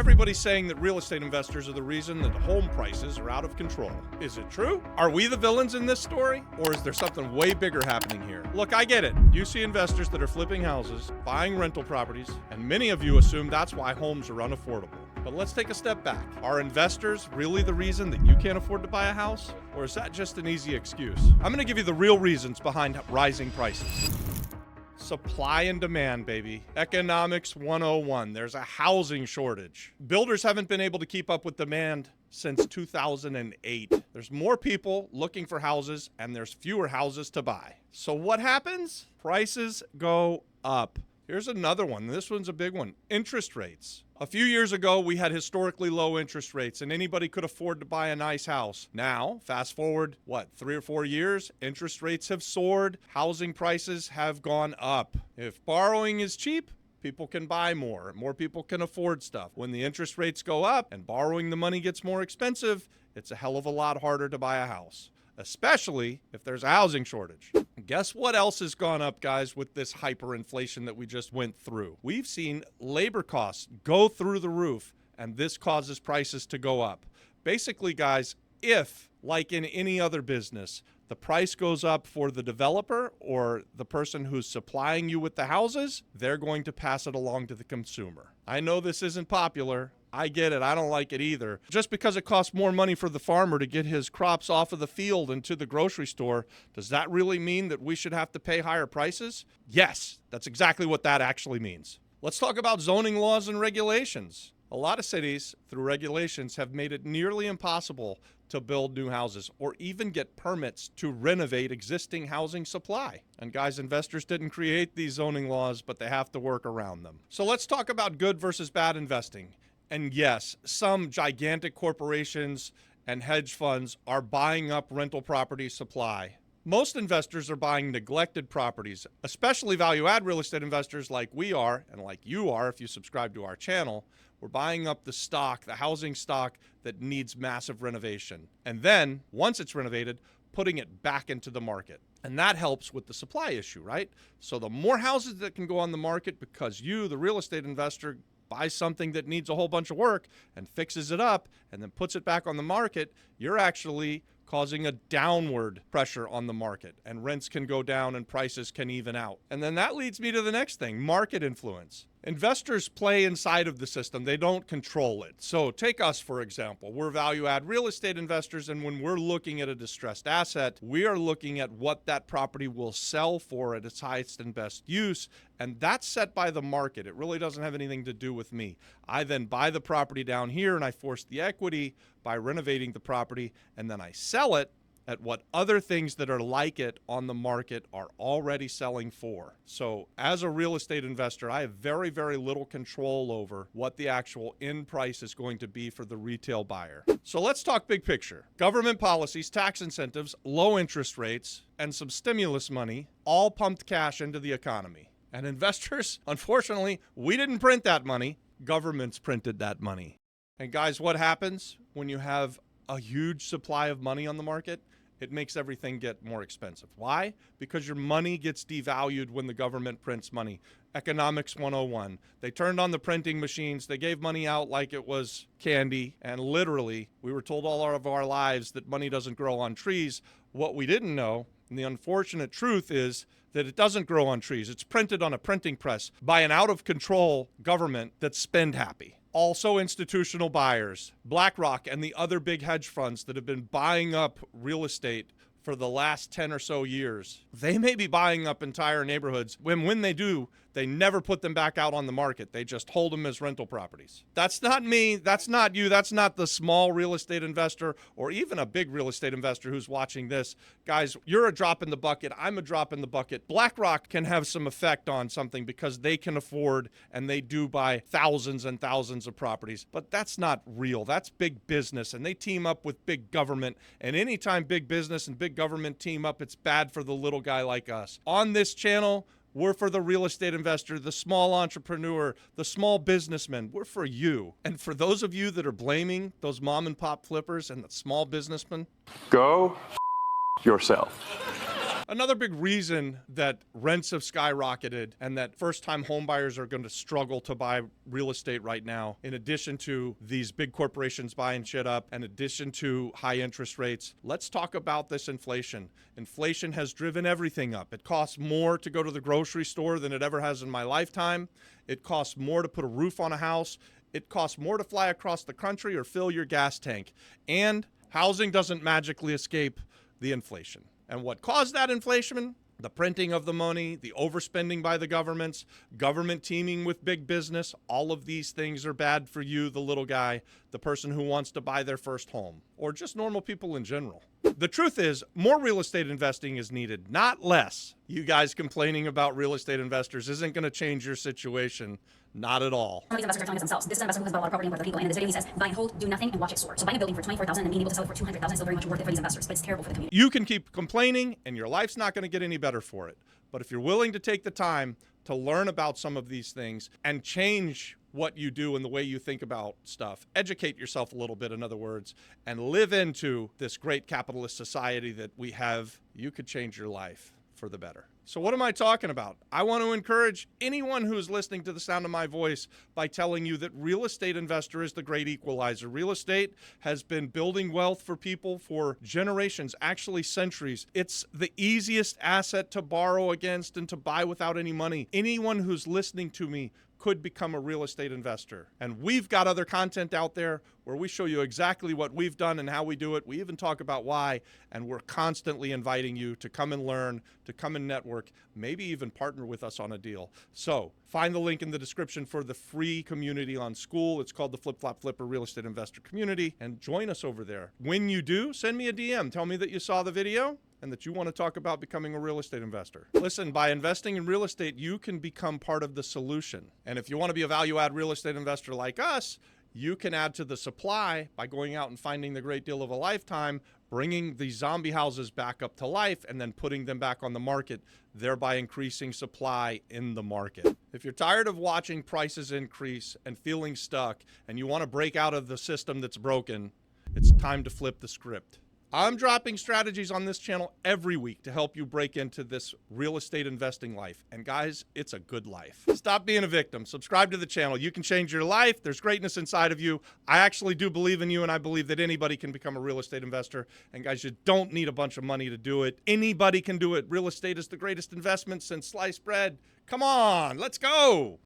Everybody's saying that real estate investors are the reason that home prices are out of control. Is it true? Are we the villains in this story? Or is there something way bigger happening here? Look, I get it. You see investors that are flipping houses, buying rental properties, and many of you assume that's why homes are unaffordable. But let's take a step back. Are investors really the reason that you can't afford to buy a house? Or is that just an easy excuse? I'm going to give you the real reasons behind rising prices. Supply and demand, baby. Economics 101. There's a housing shortage. Builders haven't been able to keep up with demand since 2008. There's more people looking for houses and there's fewer houses to buy. So what happens? Prices go up. Here's another one. This one's a big one. Interest rates. A few years ago, we had historically low interest rates and anybody could afford to buy a nice house. Now, fast forward, 3 or 4 years, interest rates have soared, housing prices have gone up. If borrowing is cheap, people can buy more. More people can afford stuff. When the interest rates go up and borrowing the money gets more expensive, it's a hell of a lot harder to buy a house, especially if there's a housing shortage. Guess what else has gone up, guys, with this hyperinflation that we just went through? We've seen labor costs go through the roof, and this causes prices to go up. Basically, guys, if, like in any other business, the price goes up for the developer or the person who's supplying you with the houses, they're going to pass it along to the consumer. I know this isn't popular. I get it. I don't like it either. Just because it costs more money for the farmer to get his crops off of the field and to the grocery store, does that really mean that we should have to pay higher prices? Yes, that's exactly what that actually means. Let's talk about zoning laws and regulations. A lot of cities, through regulations, have made it nearly impossible to build new houses or even get permits to renovate existing housing supply. And guys, investors didn't create these zoning laws, but they have to work around them. So let's talk about good versus bad investing. And yes, some gigantic corporations and hedge funds are buying up rental property supply. Most investors are buying neglected properties, especially value-add real estate investors like we are, and like you are if you subscribe to our channel. We're buying up the stock, the housing stock that needs massive renovation. And then, once it's renovated, putting it back into the market. And that helps with the supply issue, right? So the more houses that can go on the market because you, the real estate investor, buys something that needs a whole bunch of work and fixes it up and then puts it back on the market, you're actually causing a downward pressure on the market, and rents can go down and prices can even out. And then that leads me to the next thing, market influence. Investors play inside of the system. They don't control it. So take us, for example. We're value-add real estate investors, and when we're looking at a distressed asset, we are looking at what that property will sell for at its highest and best use, and that's set by the market. It really doesn't have anything to do with me. I then buy the property down here, and I force the equity by renovating the property, and then I sell it at what other things that are like it on the market are already selling for. So as a real estate investor, I have very, very little control over what the actual end price is going to be for the retail buyer. So let's talk big picture. Government policies, tax incentives, low interest rates, and some stimulus money all pumped cash into the economy. And investors, unfortunately, we didn't print that money. Governments printed that money. And guys, what happens when you have a huge supply of money on the market? It makes everything get more expensive. Why? Because your money gets devalued when the government prints money. Economics 101. They turned on the printing machines. They gave money out like it was candy. And literally, we were told all of our lives that money doesn't grow on trees. What we didn't know, and the unfortunate truth is that it doesn't grow on trees. It's printed on a printing press by an out-of-control government that's spend happy. Also institutional buyers, BlackRock and the other big hedge funds that have been buying up real estate for the last 10 or so years. They may be buying up entire neighborhoods. When they do, they never put them back out on the market. They just hold them as rental properties. That's not me. That's not you. That's not the small real estate investor or even a big real estate investor who's watching this. Guys, you're a drop in the bucket. I'm a drop in the bucket. BlackRock can have some effect on something because they can afford and they do buy thousands and thousands of properties. But that's not real. That's big business, and they team up with big government. And anytime big business and big government team up, it's bad for the little guy like us. On this channel, we're for the real estate investor, the small entrepreneur, the small businessman. We're for you. And for those of you that are blaming those mom and pop flippers and the small businessmen, go yourself. Another big reason that rents have skyrocketed and that first-time homebuyers are going to struggle to buy real estate right now, in addition to these big corporations buying shit up, in addition to high interest rates, let's talk about this inflation. Inflation has driven everything up. It costs more to go to the grocery store than it ever has in my lifetime. It costs more to put a roof on a house. It costs more to fly across the country or fill your gas tank. And housing doesn't magically escape the inflation. And what caused that inflation? The printing of the money, the overspending by the governments, government teaming with big business. All of these things are bad for you, the little guy, the person who wants to buy their first home, or just normal people in general. The truth is, more real estate investing is needed, not less. You guys complaining about real estate investors isn't going to change your situation. Not at all. Some of these investors are telling us themselves. This is an investor who has bought a lot of property in Puerto Rico, and in this video he says, buy and hold, do nothing, and watch it soar. So buying a building for $24,000 and being able to sell it for $200,000 is still very much worth it for these investors, but it's terrible for the community. You can keep complaining, and your life's not going to get any better for it. But if you're willing to take the time to learn about some of these things and change what you do and the way you think about stuff, educate yourself a little bit, in other words, and live into this great capitalist society that we have, you could change your life for the better. So what am I talking about? I want to encourage anyone who's listening to the sound of my voice by telling you that real estate investor is the great equalizer. Real estate has been building wealth for people for generations, actually centuries. It's the easiest asset to borrow against and to buy without any money. Anyone who's listening to me could become a real estate investor. And we've got other content out there where we show you exactly what we've done and how we do it. We even talk about why, and we're constantly inviting you to come and learn, to come and network, maybe even partner with us on a deal. So find the link in the description for the free community on School. It's called the Flip Flop Flipper Real Estate Investor Community, and join us over there. When you do, send me a DM. Tell me that you saw the video and that you want to talk about becoming a real estate investor. Listen, by investing in real estate, you can become part of the solution. And if you want to be a value-add real estate investor like us, you can add to the supply by going out and finding the great deal of a lifetime, bringing the zombie houses back up to life, and then putting them back on the market, thereby increasing supply in the market. If you're tired of watching prices increase and feeling stuck, and you want to break out of the system that's broken, it's time to flip the script. I'm dropping strategies on this channel every week to help you break into this real estate investing life. And guys, it's a good life. Stop being a victim. Subscribe to the channel. You can change your life. There's greatness inside of you. I actually do believe in you, and I believe that anybody can become a real estate investor. And guys, you don't need a bunch of money to do it. Anybody can do it. Real estate is the greatest investment since sliced bread. Come on, let's go.